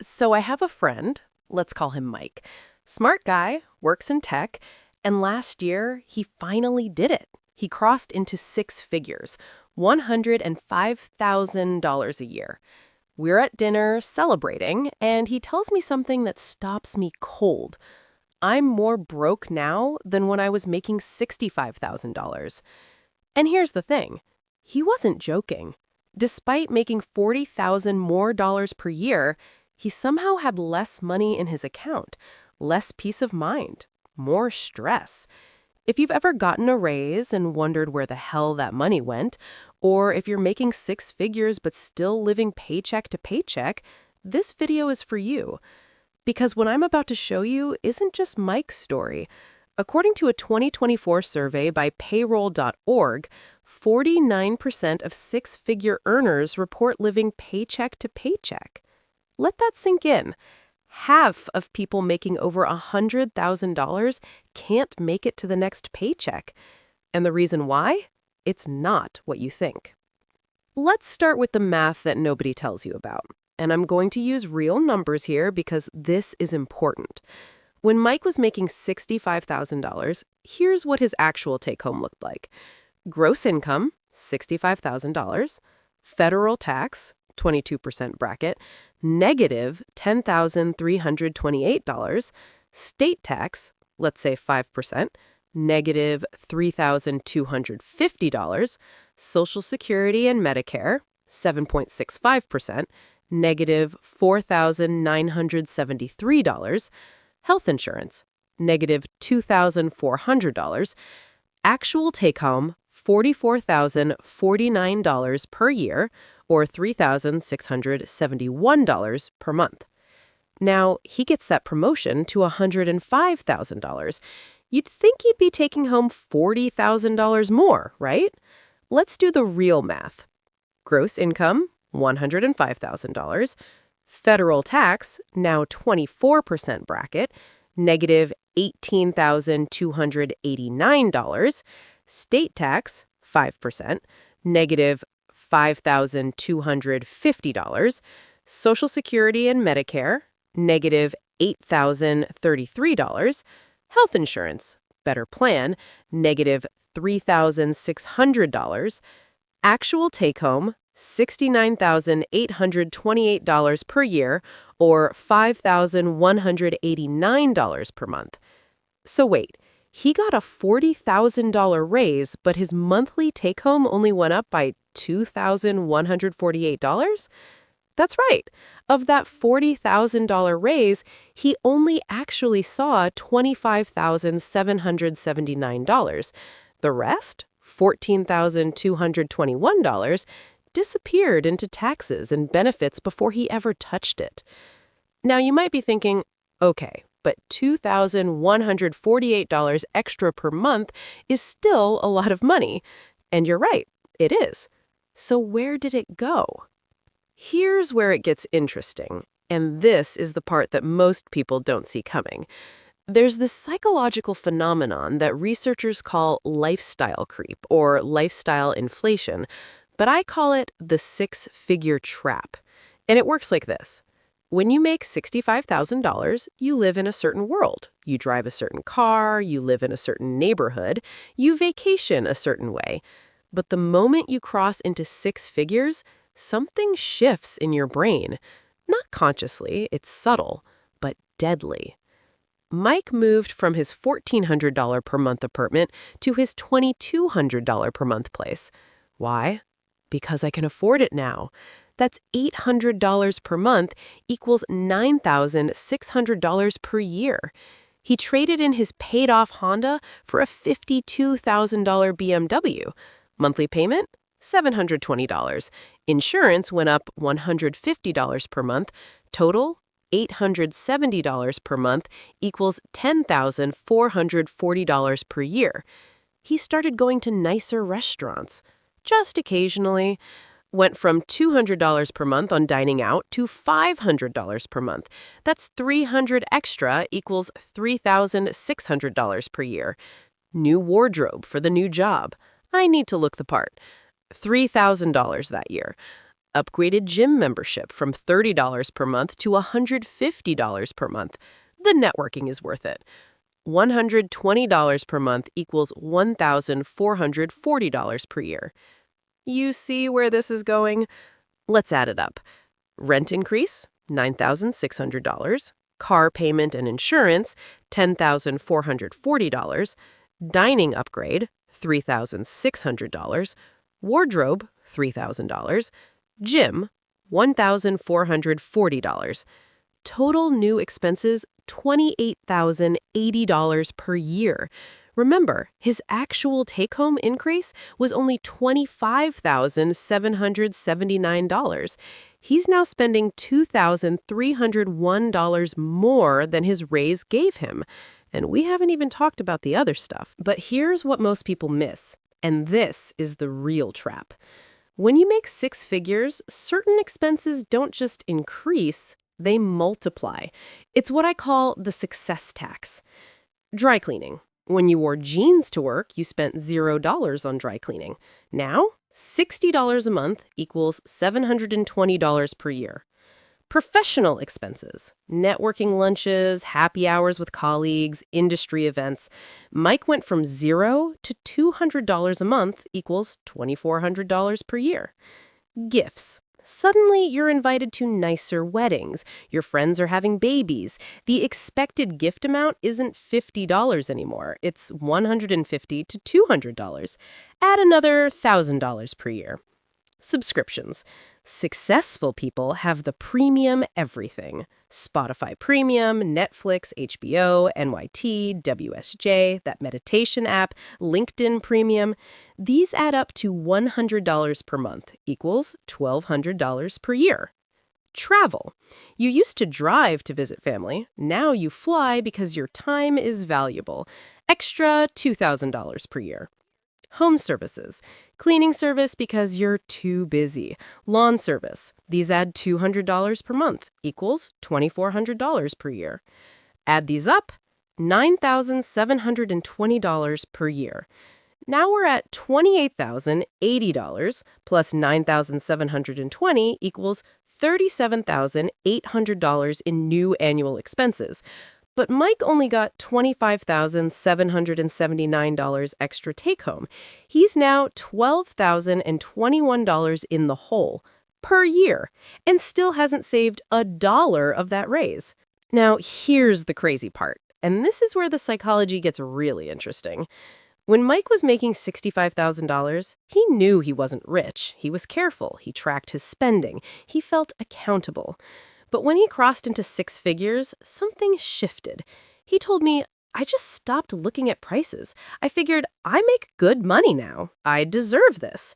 So I have a friend, let's call him Mike. Smart guy, works in tech, and last year he finally did it. He crossed into six figures, $105,000 a year. We're at dinner celebrating, and he tells me something that stops me cold. I'm more broke now than when I was making $65,000. And here's the thing, he wasn't joking. Despite making $40,000 more dollars per year, he somehow had less money in his account, less peace of mind, more stress. If you've ever gotten a raise and wondered where the hell that money went, or if you're making six figures but still living paycheck to paycheck, this video is for you. Because what I'm about to show you isn't just Mike's story. According to a 2024 survey by payroll.org, 49% of six-figure earners report living paycheck to paycheck. Let that sink in. Half of people making over $100,000 can't make it to the next paycheck. And the reason why? It's not what you think. Let's start with the math that nobody tells you about. And I'm going to use real numbers here because this is important. When Mike was making $65,000, here's what his actual take-home looked like. Gross income, $65,000. Federal tax, 22% bracket. Negative $10,328. State tax, let's say 5%. Negative $3,250. Social Security and Medicare, 7.65%. Negative $4,973. Health insurance, negative $2,400. Actual take-home, $44,049 per year, or $3,671 per month. Now, he gets that promotion to $105,000. You'd think he'd be taking home $40,000 more, right? Let's do the real math. Gross income, $105,000. Federal tax, now 24% bracket, negative $18,289. State tax, 5%, negative $5,250. Social Security and Medicare, negative $8,033. Health insurance, better plan, negative $3,600. Actual take-home, $69,828 per year, or $5,189 per month. So wait, he got a $40,000 raise, but his monthly take-home only went up by $2,148? That's right. Of that $40,000 raise, he only actually saw $25,779. The rest, $14,221, disappeared into taxes and benefits before he ever touched it. Now, you might be thinking, okay, but $2,148 extra per month is still a lot of money. And you're right, it is. So where did it go? Here's where it gets interesting, and this is the part that most people don't see coming. There's this psychological phenomenon that researchers call lifestyle creep or lifestyle inflation, but I call it the six-figure trap. And it works like this. When you make $65,000, you live in a certain world. You drive a certain car, you live in a certain neighborhood, you vacation a certain way. But the moment you cross into six figures, something shifts in your brain. Not consciously, it's subtle, but deadly. Mike moved from his $1,400 per month apartment to his $2,200 per month place. Why? Because I can afford it now. That's $800 per month equals $9,600 per year. He traded in his paid-off Honda for a $52,000 BMW. Monthly payment? $720. Insurance went up $150 per month. Total? $870 per month equals $10,440 per year. He started going to nicer restaurants. Just occasionally. Went from $200 per month on dining out to $500 per month. That's $300 extra equals $3,600 per year. New wardrobe for the new job. I need to look the part. $3,000 that year. Upgraded gym membership from $30 per month to $150 per month. The networking is worth it. $120 per month equals $1,440 per year. You see where this is going? Let's add it up. Rent increase, $9,600. Car payment and insurance, $10,440. Dining upgrade, $3,600. Wardrobe, $3,000. Gym, $1,440. Total new expenses, $28,080 per year. Remember, his actual take-home increase was only $25,779. He's now spending $2,301 more than his raise gave him. And we haven't even talked about the other stuff. But here's what most people miss, and this is the real trap. When you make six figures, certain expenses don't just increase, they multiply. It's what I call the success tax. Dry cleaning. When you wore jeans to work, you spent $0 on dry cleaning. Now, $60 a month equals $720 per year. Professional expenses, networking lunches, happy hours with colleagues, industry events. Mike went from $0 to $200 a month equals $2,400 per year. Gifts. Suddenly, you're invited to nicer weddings. Your friends are having babies. The expected gift amount isn't $50 anymore. It's $150 to $200. Add another $1,000 per year. Subscriptions. Successful people have the premium everything. Spotify Premium, Netflix, HBO, NYT, WSJ, that meditation app, LinkedIn Premium. These add up to $100 per month, equals $1,200 per year. Travel. You used to drive to visit family. Now you fly because your time is valuable. Extra $2,000 per year. Home services. Cleaning service because you're too busy. Lawn service. These add $200 per month, equals $2,400 per year. Add these up, $9,720 per year. Now we're at $28,080 plus $9,720 equals $37,800 in new annual expenses. But Mike only got $25,779 extra take-home. He's now $12,021 in the hole per year and still hasn't saved a dollar of that raise. Now, here's the crazy part, and this is where the psychology gets really interesting. When Mike was making $65,000, he knew he wasn't rich. He was careful. He tracked his spending. He felt accountable. But when he crossed into six figures, something shifted. He told me, I just stopped looking at prices. I figured, I make good money now. I deserve this.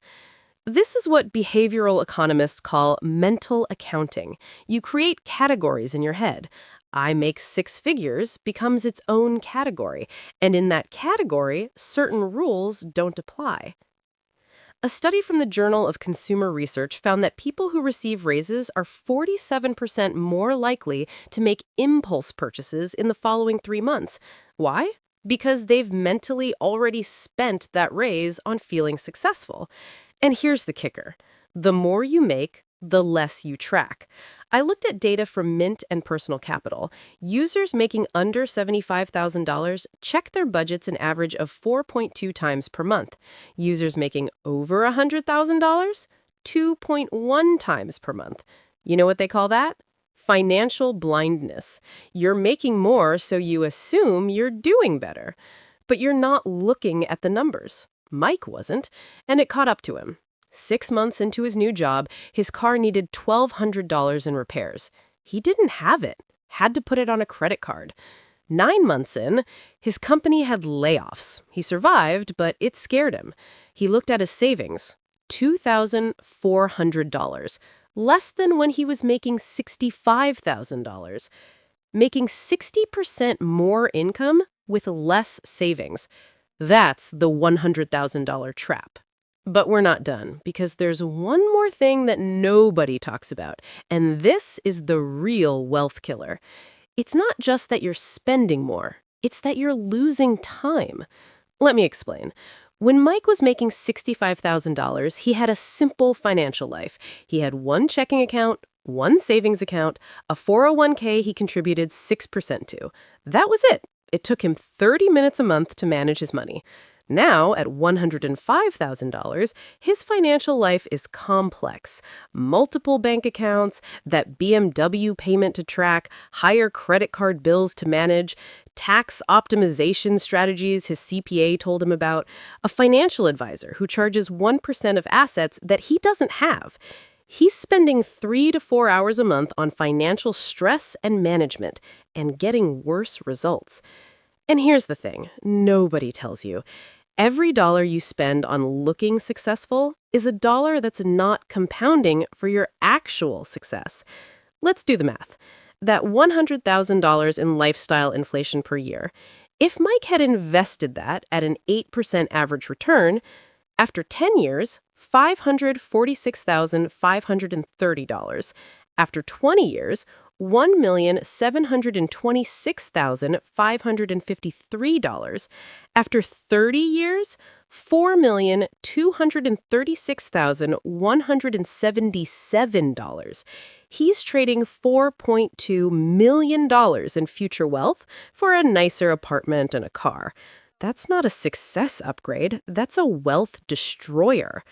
This is what behavioral economists call mental accounting. You create categories in your head. I make six figures becomes its own category, and in that category, certain rules don't apply. A study from the Journal of Consumer Research found that people who receive raises are 47% more likely to make impulse purchases in the following 3 months. Why? Because they've mentally already spent that raise on feeling successful. And here's the kicker. The more you make, the less you track. I looked at data from Mint and Personal Capital. Users making under $75,000 check their budgets an average of 4.2 times per month. Users making over $100,000, 2.1 times per month. You know what they call that? Financial blindness. You're making more, so you assume you're doing better. But you're not looking at the numbers. Mike wasn't, and it caught up to him. 6 months into his new job, his car needed $1,200 in repairs. He didn't have it, had to put it on a credit card. 9 months in, his company had layoffs. He survived, but it scared him. He looked at his savings, $2,400, less than when he was making $65,000. Making 60% more income with less savings. That's the $100,000 trap. But we're not done, because there's one more thing that nobody talks about, and this is the real wealth killer. It's not just that you're spending more, it's that you're losing time. Let me explain. When Mike was making $65,000, he had a simple financial life. He had one checking account, one savings account, a 401k he contributed 6% to. That was it. It took him 30 minutes a month to manage his money. Now, at $105,000, his financial life is complex. Multiple bank accounts, that BMW payment to track, higher credit card bills to manage, tax optimization strategies his CPA told him about, a financial advisor who charges 1% of assets that he doesn't have. He's spending 3 to 4 hours a month on financial stress and management and getting worse results. And here's the thing, nobody tells you. Every dollar you spend on looking successful is a dollar that's not compounding for your actual success. Let's do the math. That $100,000 in lifestyle inflation per year, if Mike had invested that at an 8% average return, after 10 years, $546,530. After 20 years, $1,726,553. After 30 years, $4,236,177. He's trading $4.2 million in future wealth for a nicer apartment and a car. That's not a success upgrade, that's a wealth destroyer.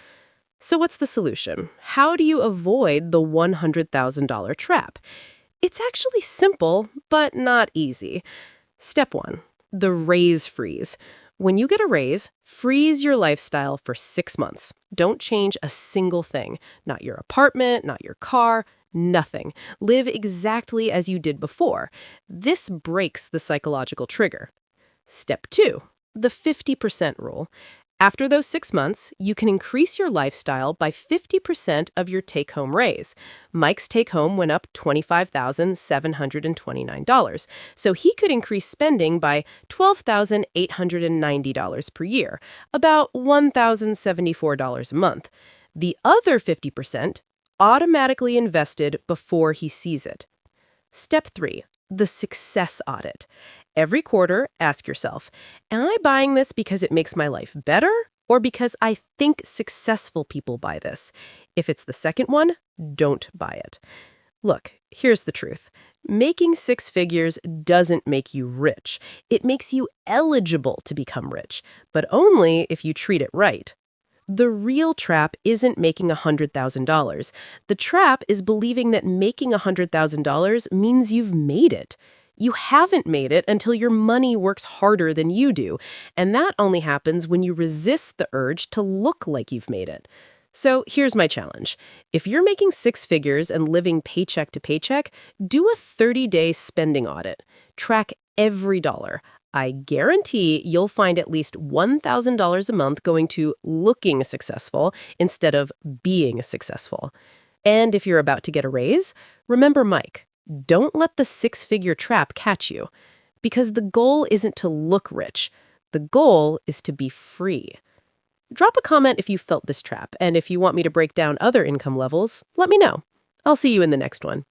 So what's the solution? How do you avoid the $100,000 trap? It's actually simple, but not easy. Step 1, the raise freeze. When you get a raise, freeze your lifestyle for 6 months. Don't change a single thing. Not your apartment, not your car, nothing. Live exactly as you did before. This breaks the psychological trigger. Step 2, the 50% rule. After those 6 months, you can increase your lifestyle by 50% of your take-home raise. Mike's take-home went up $25,729, so he could increase spending by $12,890 per year, about $1,074 a month. The other 50% automatically invested before he sees it. Step 3, the success audit. Every quarter, ask yourself, am I buying this because it makes my life better or because I think successful people buy this? If it's the second one, don't buy it. Look, here's the truth. Making 6 figures doesn't make you rich. It makes you eligible to become rich, but only if you treat it right. The real trap isn't making $100,000. The trap is believing that making $100,000 means you've made it. You haven't made it until your money works harder than you do, and that only happens when you resist the urge to look like you've made it. So here's my challenge. If you're making 6 figures and living paycheck to paycheck, do a 30-day spending audit. Track every dollar. I guarantee you'll find at least $1,000 a month going to looking successful instead of being successful. And if you're about to get a raise, remember Mike. Don't let the 6-figure trap catch you, because the goal isn't to look rich. The goal is to be free. Drop a comment if you felt this trap, and if you want me to break down other income levels, let me know. I'll see you in the next one.